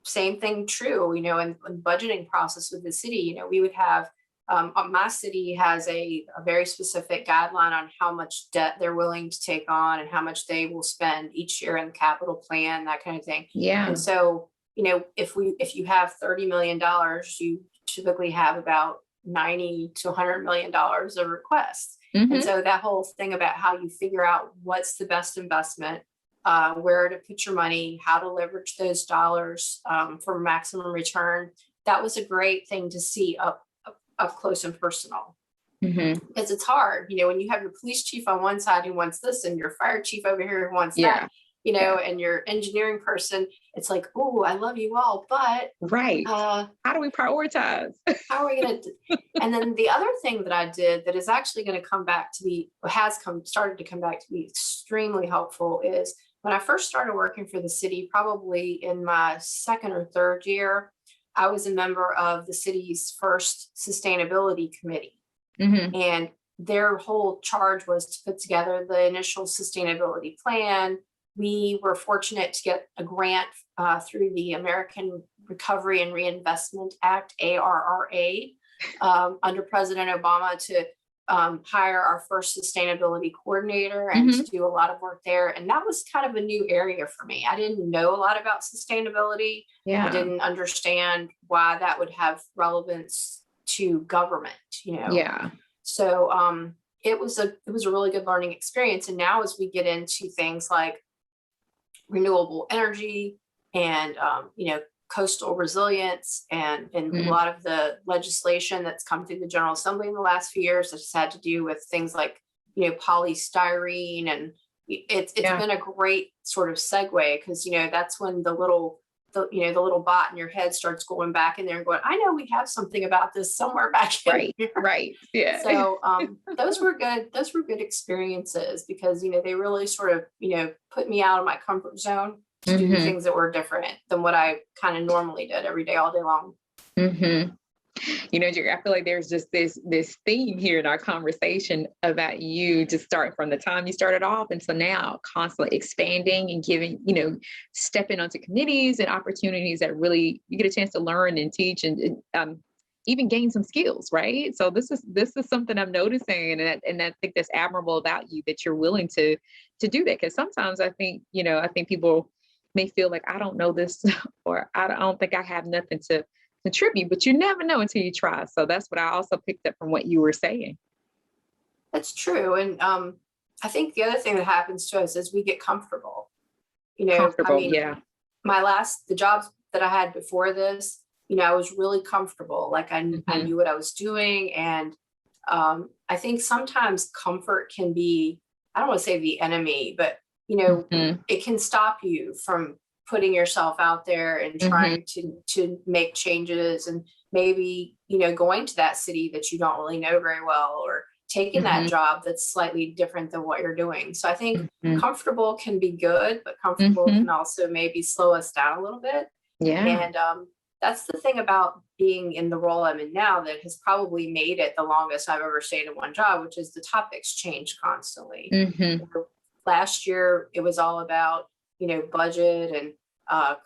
Speaker 2: same thing true, in the budgeting process with the city, we would have, my city has a very specific guideline on how much debt they're willing to take on and how much they will spend each year in the capital plan, that kind of thing. Yeah. And so, if you have $30 million, you typically have about $90 to $100 million of requests. And so that whole thing about how you figure out what's the best investment, where to put your money, how to leverage those dollars for maximum return, that was a great thing to see up close and personal. Because it's hard, when you have your police chief on one side who wants this and your fire chief over here who wants that, and your engineering person, it's like, oh, I love you all, but
Speaker 1: how do we prioritize?
Speaker 2: How are we going to? And then the other thing that I did that is actually going to started to come back to be extremely helpful is when I first started working for the city, probably in my second or third year, I was a member of the city's first sustainability committee. And their whole charge was to put together the initial sustainability plan. We were fortunate to get a grant through the American Recovery and Reinvestment Act, ARRA, under President Obama to hire our first sustainability coordinator and to do a lot of work there. And that was kind of a new area for me. I didn't know a lot about sustainability. I didn't understand why that would have relevance to government, So it was a really good learning experience. And now as we get into things like renewable energy and coastal resilience and a lot of the legislation that's come through the General Assembly in the last few years that's had to do with things like polystyrene, and it's been a great sort of segue, because that's when the little bot in your head starts going back in there and going, I know we have something about this somewhere back in here.
Speaker 1: Right. Yeah.
Speaker 2: So those were good experiences, because they really sort of put me out of my comfort zone to do things that were different than what I kind of normally did every day, all day long.
Speaker 1: Jerri, I feel like there's just this theme here in our conversation about you just start from the time you started off until now, constantly expanding and giving, stepping onto committees and opportunities that really you get a chance to learn and teach and even gain some skills, right? So this is something I'm noticing, and I think that's admirable about you, that you're willing to do that. Because sometimes I think people may feel like, I don't know this, or I don't think I have nothing to contribute, but you never know until you try. So that's what I also picked up from what you were saying.
Speaker 2: That's true. And I think the other thing that happens to us is we get comfortable. The jobs that I had before this, I was really comfortable. Like I knew what I was doing. And I think sometimes comfort can be, I don't want to say the enemy, but it can stop you from putting yourself out there and trying to make changes, and maybe, going to that city that you don't really know very well, or taking that job that's slightly different than what you're doing. So I think comfortable can be good, but comfortable can also maybe slow us down a little bit. Yeah. And that's the thing about being in the role I'm in now that has probably made it the longest I've ever stayed in one job, which is the topics change constantly. Last year, it was all about, budget and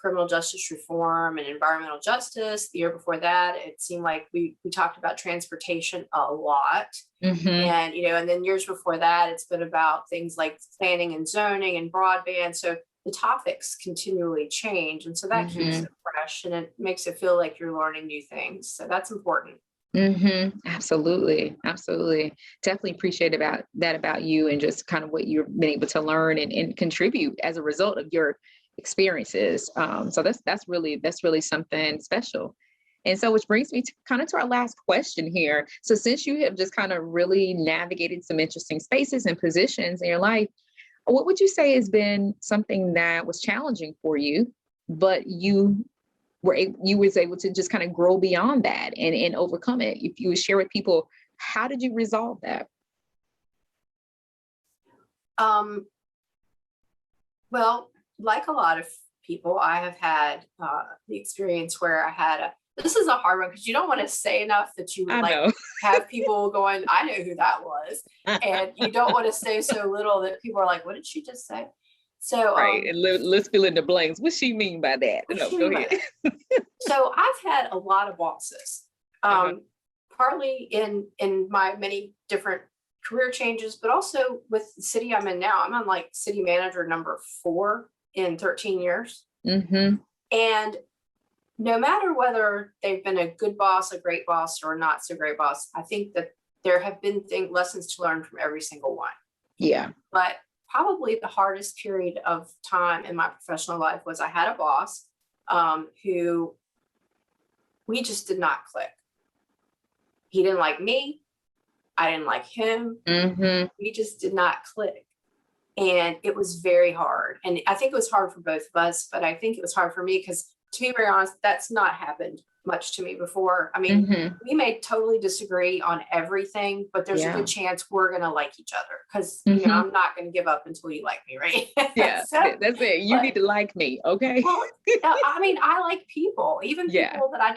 Speaker 2: criminal justice reform and environmental justice. The year before that, it seemed like we talked about transportation a lot. And, and then years before that, it's been about things like planning and zoning and broadband. So the topics continually change. And so that keeps it fresh, and it makes it feel like you're learning new things. So that's important.
Speaker 1: Absolutely. Definitely appreciate that about you, and just kind of what you've been able to learn and contribute as a result of your experiences. So that's really something special. And so, which brings me to our last question here. So since you have just kind of really navigated some interesting spaces and positions in your life, what would you say has been something that was challenging for you, but you was able to just kind of grow beyond that and overcome it? If you would share with people, how did you resolve that?
Speaker 2: Well, like a lot of people, I have had the experience where this is a hard one, because you don't want to say enough that you have people going, I know who that was. And you don't want to say so little that people are like, what did she just say? So,
Speaker 1: right. And let's fill in the blanks. What she mean by that? Go ahead.
Speaker 2: So I've had a lot of bosses, partly in my many different career changes, but also with the city I'm in now. I'm on like city manager number 4 in 13 years. And no matter whether they've been a good boss, a great boss, or not so great boss, I think that there have been lessons to learn from every single one. Yeah. But probably the hardest period of time in my professional life was I had a boss who we just did not click. He didn't like me. I didn't like him. We just did not click. And it was very hard. And I think it was hard for both of us, but I think it was hard for me because, to be very honest, that's not happened much to me before. I mean, we may totally disagree on everything, but there's a good chance we're going to like each other because, you know, I'm not going to give up until you like me, right?
Speaker 1: Yeah, so, that's it. You need to like me, okay?
Speaker 2: Well, I mean, I like people, even people that I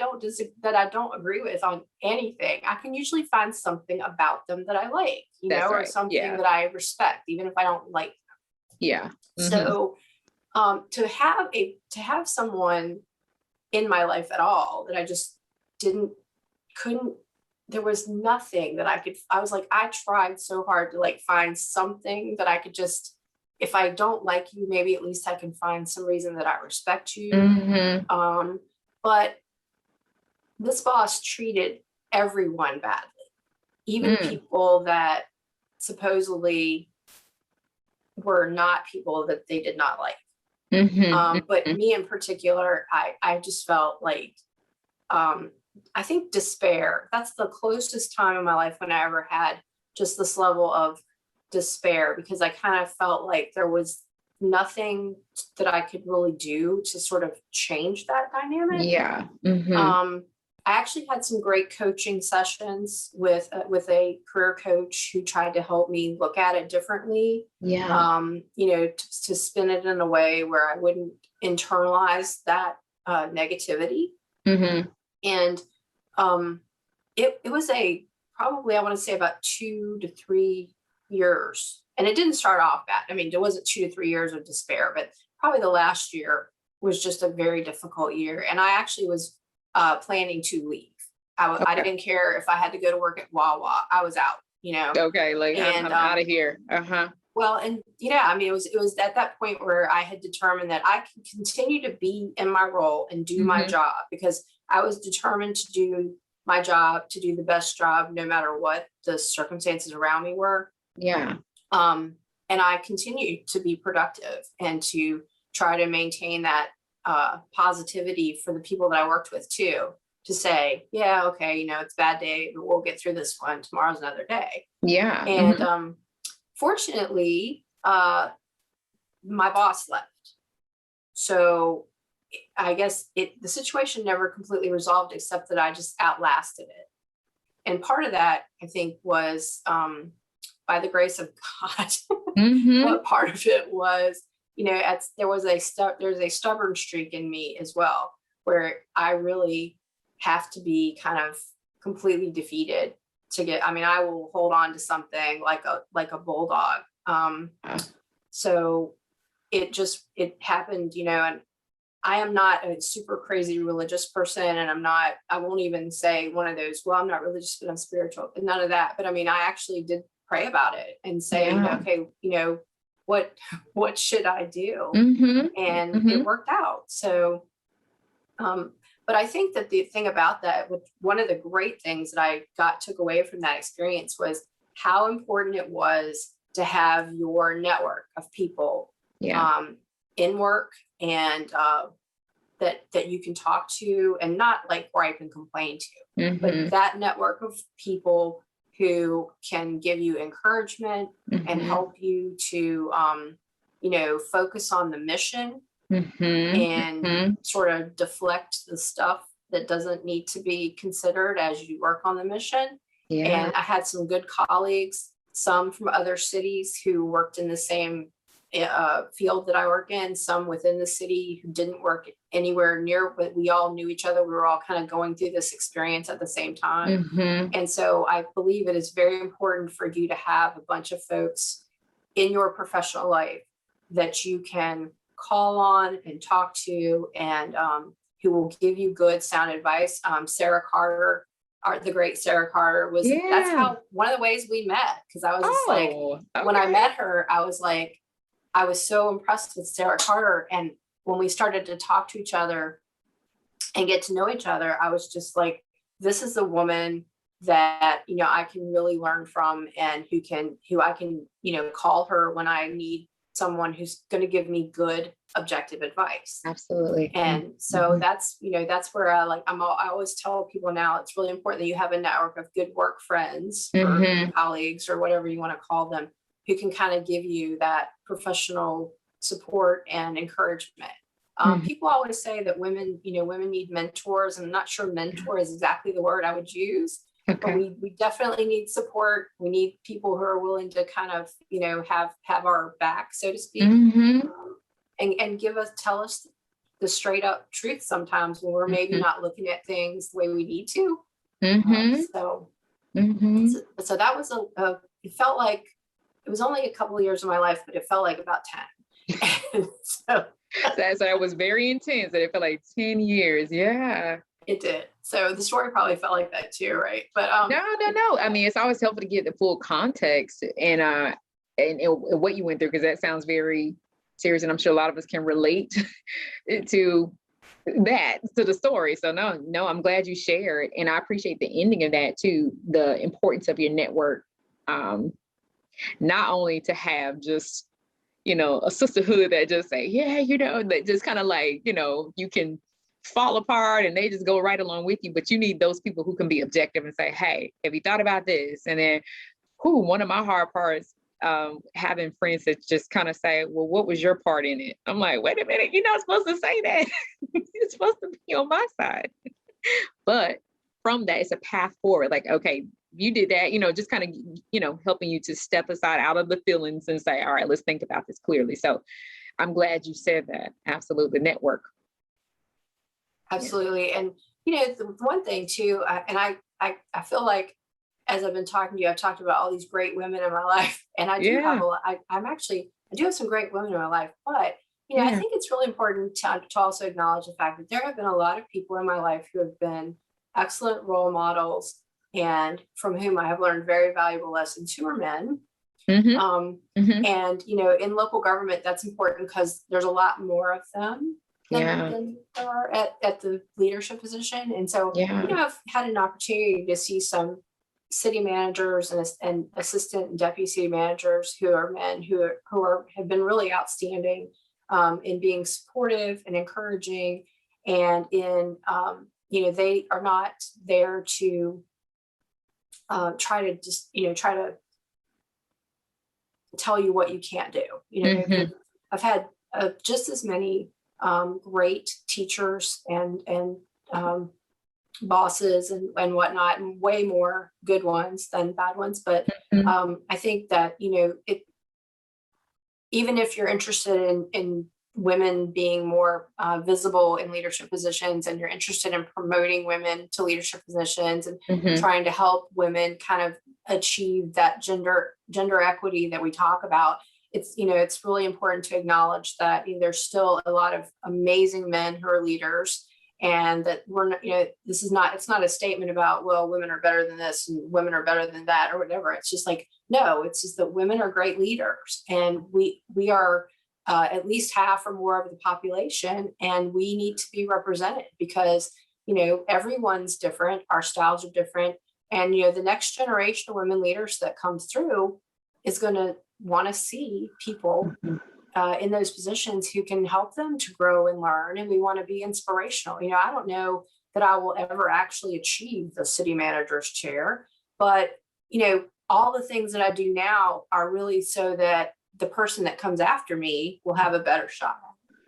Speaker 2: don't agree with on anything. I can usually find something about them that I like, you know, or something that I respect, even if I don't like them.
Speaker 1: Yeah.
Speaker 2: So, to have someone in my life at all that I just couldn't, there was nothing that I was like, I tried so hard to like find something that I could just, if I don't like you, maybe at least I can find some reason that I respect you. But this boss treated everyone badly, even people that supposedly were not people that they did not like. But me in particular, I just felt like, I think despair. That's the closest time in my life when I ever had just this level of despair, because I kind of felt like there was nothing that I could really do to sort of change that dynamic.
Speaker 1: Yeah.
Speaker 2: I actually had some great coaching sessions with a career coach who tried to help me look at it differently.
Speaker 1: Yeah.
Speaker 2: You know, to spin it in a way where I wouldn't internalize that negativity. And it was probably, I want to say about 2 to 3 years. And it didn't start off bad. I mean, there wasn't 2 to 3 years of despair, but probably the last year was just a very difficult year. And I actually was planning to leave. I didn't care if I had to go to work at Wawa. I was out, you know.
Speaker 1: Okay, like I'm out of here.
Speaker 2: Well, and I mean, it was at that point where I had determined that I can continue to be in my role and do my job, because I was determined to do my job, to do the best job, no matter what the circumstances around me were.
Speaker 1: Yeah.
Speaker 2: And I continued to be productive and to try to maintain that positivity for the people that I worked with too, to say, yeah, okay, you know, it's a bad day, but we'll get through this one. Tomorrow's another day.
Speaker 1: Yeah.
Speaker 2: And fortunately, my boss left. So I guess the situation never completely resolved, except that I just outlasted it. And part of that, I think, was by the grace of God. But part of it was, you know, there's a stubborn streak in me as well, where I really have to be kind of completely defeated to get. I mean, I will hold on to something like a bulldog. So it happened, you know, and I am not a super crazy religious person, and I won't even say one of those, well, I'm not religious, but I'm spiritual, and none of that. But I mean, I actually did pray about it and say, okay, you know, what should I do? And it worked out. So, but I think that the thing about that, one of the great things that I took away from that experience was how important it was to have your network of people in work, and that you can talk to, and not like gripe and complain to, but that network of people who can give you encouragement and help you to, you know, focus on the mission and sort of deflect the stuff that doesn't need to be considered as you work on the mission. And I had some good colleagues, some from other cities who worked in the same field that I work in, some within the city who didn't work anywhere near, but we all knew each other. We were all kind of going through this experience at the same time. And so I believe it is very important for you to have a bunch of folks in your professional life that you can call on and talk to, and who will give you good sound advice. Sarah Carter, the great Sarah Carter, that's how, one of the ways we met. Cause I was just like, when I met her, I was like, I was so impressed with Sarah Carter. And when we started to talk to each other and get to know each other, I was just like, this is a woman that, you know, I can really learn from, and who I can, you know, call her when I need someone who's going to give me good objective advice.
Speaker 1: Absolutely.
Speaker 2: And so that's, you know, that's where I always tell people now, it's really important that you have a network of good work friends or colleagues or whatever you want to call them, who can kind of give you that professional support and encouragement. People always say that women need mentors, and I'm not sure mentor is exactly the word I would use, but we definitely need support. We need people who are willing to kind of, have our back, so to speak, and tell us the straight up truth sometimes when we're maybe not looking at things the way we need to. So that was it felt like it was only a couple of years of my life, but it felt like about 10. So
Speaker 1: that was very intense. And it felt like 10 years. Yeah.
Speaker 2: It did. So the story probably felt like that too, right? But
Speaker 1: no. I mean, it's always helpful to get the full context and what you went through, because that sounds very serious, and I'm sure a lot of us can relate to the story. So no, I'm glad you shared, and I appreciate the ending of that too. The importance of your network, not only to have just a sisterhood that just say, that just kind of like you can fall apart and they just go right along with you, but you need those people who can be objective and say, hey, have you thought about this? And then one of my hard parts, having friends that just kind of say, well, what was your part in it? I'm like, wait a minute, you're not supposed to say that. You're supposed to be on my side. But from that, it's a path forward. Like, okay, you did that, just kind of, helping you to step aside out of the feelings and say, all right, let's think about this clearly. So I'm glad you said that. Absolutely. Network.
Speaker 2: Absolutely. And, the one thing too, and I feel like, as I've been talking to you, I've talked about all these great women in my life, and I do have I do have some great women in my life, but I think it's really important to also acknowledge the fact that there have been a lot of people in my life who have been excellent role models and from whom I have learned very valuable lessons, who are men. And, in local government, that's important because there's a lot more of them than there are at the leadership position. And so, I've had an opportunity to see some city managers and assistant and deputy city managers who are men who have been really outstanding in being supportive and encouraging, and in they are not there to try to tell you what you can't do. I've had just as many great teachers and bosses and whatnot, and way more good ones than bad ones. But I think that, even if you're interested in women being more visible in leadership positions, and you're interested in promoting women to leadership positions and trying to help women kind of achieve that gender equity that we talk about, it's really important to acknowledge that there's still a lot of amazing men who are leaders, and that we're not, it's not a statement about, well, women are better than this and women are better than that or whatever. It's just like, no, it's just that women are great leaders, and we are at least half or more of the population, and we need to be represented because, everyone's different. Our styles are different. And, the next generation of women leaders that comes through is going to want to see people in those positions who can help them to grow and learn. And we want to be inspirational. I don't know that I will ever actually achieve the city manager's chair, but, all the things that I do now are really so that the person that comes after me will have a better shot.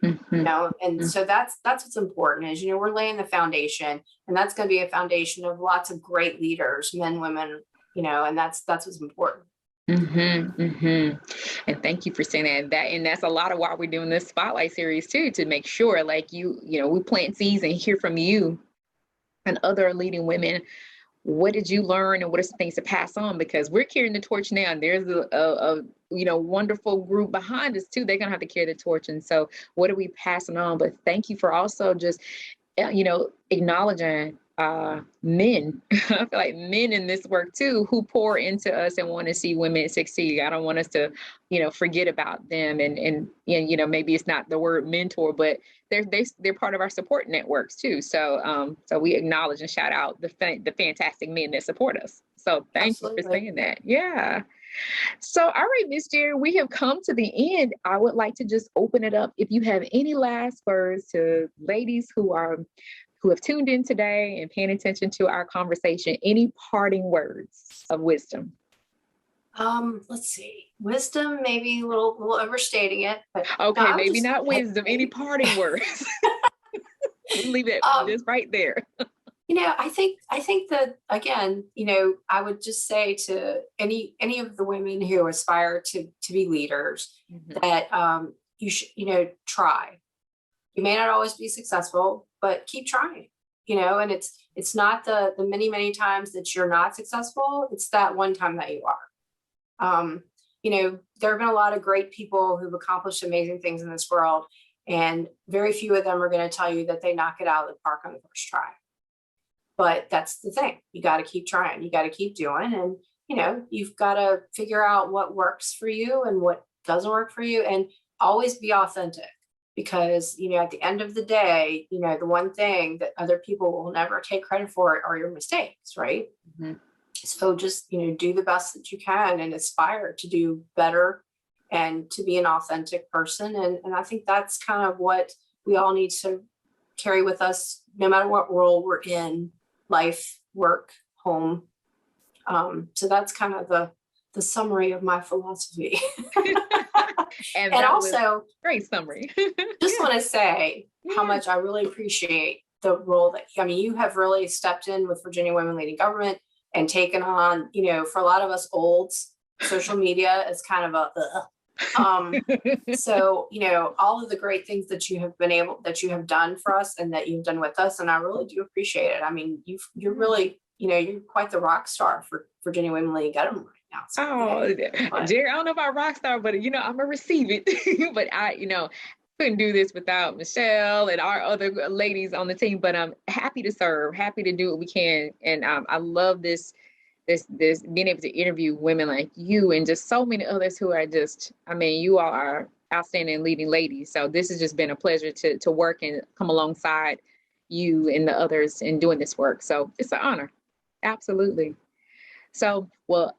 Speaker 2: And so that's what's important is, we're laying the foundation, and that's going to be a foundation of lots of great leaders, men, women, and that's what's important.
Speaker 1: And thank you for saying that. And that's a lot of why we're doing this spotlight series too, to make sure like we plant seeds and hear from you and other leading women. What did you learn, and what are some things to pass on? Because we're carrying the torch now, and there's a wonderful group behind us too. They're gonna have to carry the torch, and so what are we passing on? But thank you for also just acknowledging men. I feel like men in this work too, who pour into us and want to see women succeed. I don't want us to forget about them, and maybe it's not the word mentor, but they're part of our support networks too. So we acknowledge and shout out the fantastic men that support us. So thank you for saying that. Yeah. So, all right, Ms. Jerri, we have come to the end. I would like to just open it up. If you have any last words to ladies who have tuned in today and paying attention to our conversation, any parting words of wisdom?
Speaker 2: Let's see. Wisdom, maybe a little overstating it, but no,
Speaker 1: Okay, maybe not wisdom. Any
Speaker 2: maybe.
Speaker 1: parting words? Leave it
Speaker 2: Um,
Speaker 1: just right there.
Speaker 2: I think that again, I would just say to any of the women who aspire to be leaders
Speaker 1: Mhm.
Speaker 2: that you should, try. You may not always be successful, but keep trying. And it's not the many times that you're not successful. It's that one time that you are. Um, there have been a lot of great people who've accomplished amazing things in this world, and very few of them are going to tell you that they knock it out of the park on the first try. But that's the thing. You got to keep trying. You got to keep doing. And, you've got to figure out what works for you and what doesn't work for you, and always be authentic. Because, at the end of the day, the one thing that other people will never take credit for are your mistakes, right?
Speaker 1: Mhm.
Speaker 2: So just, do the best that you can and aspire to do better and to be an authentic person. And I think that's kind of what we all need to carry with us, no matter what role we're in, life, work, home. So that's kind of the summary of my philosophy.
Speaker 1: And
Speaker 2: And
Speaker 1: that was
Speaker 2: also,
Speaker 1: great summary.
Speaker 2: just want to say how
Speaker 1: Yeah.
Speaker 2: much I really appreciate the role that, you have really stepped in with Virginia Women Leading Government and taken on, for a lot of us olds, social media is kind of so, all of the great things that you have done for us and that you've done with us. And I really do appreciate it. I mean, you're really, you're quite the rock star for Virginia Women Leading Government right now. So,
Speaker 1: Oh,
Speaker 2: but
Speaker 1: Jerry, I don't know about rock star, but I'm gonna receive it. But I, couldn't do this without Michelle and our other ladies on the team. But I'm happy to serve, happy to do what we can, and I love this being able to interview women like you and just so many others who are just, you all are outstanding leading ladies. So this has just been a pleasure to work and come alongside you and the others in doing this work. So it's an honor. Absolutely. So, well,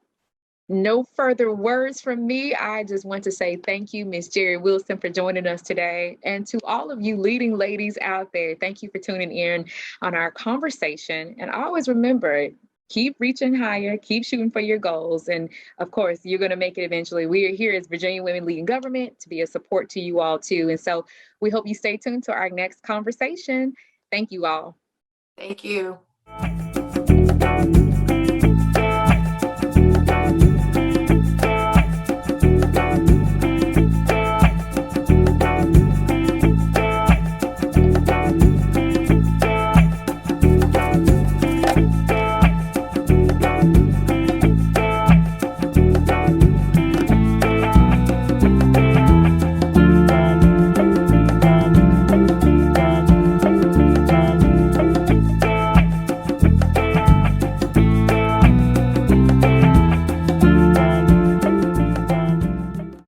Speaker 1: no further words from me. I just want to say thank you, Miss Jerri Wilson, for joining us today. And to all of you leading ladies out there, thank you for tuning in on our conversation. And always remember, keep reaching higher, keep shooting for your goals. And of course, you're going to make it eventually. We are here as Virginia Women Leading Government to be a support to you all too. And so we hope you stay tuned to our next conversation. Thank you all.
Speaker 2: thank you.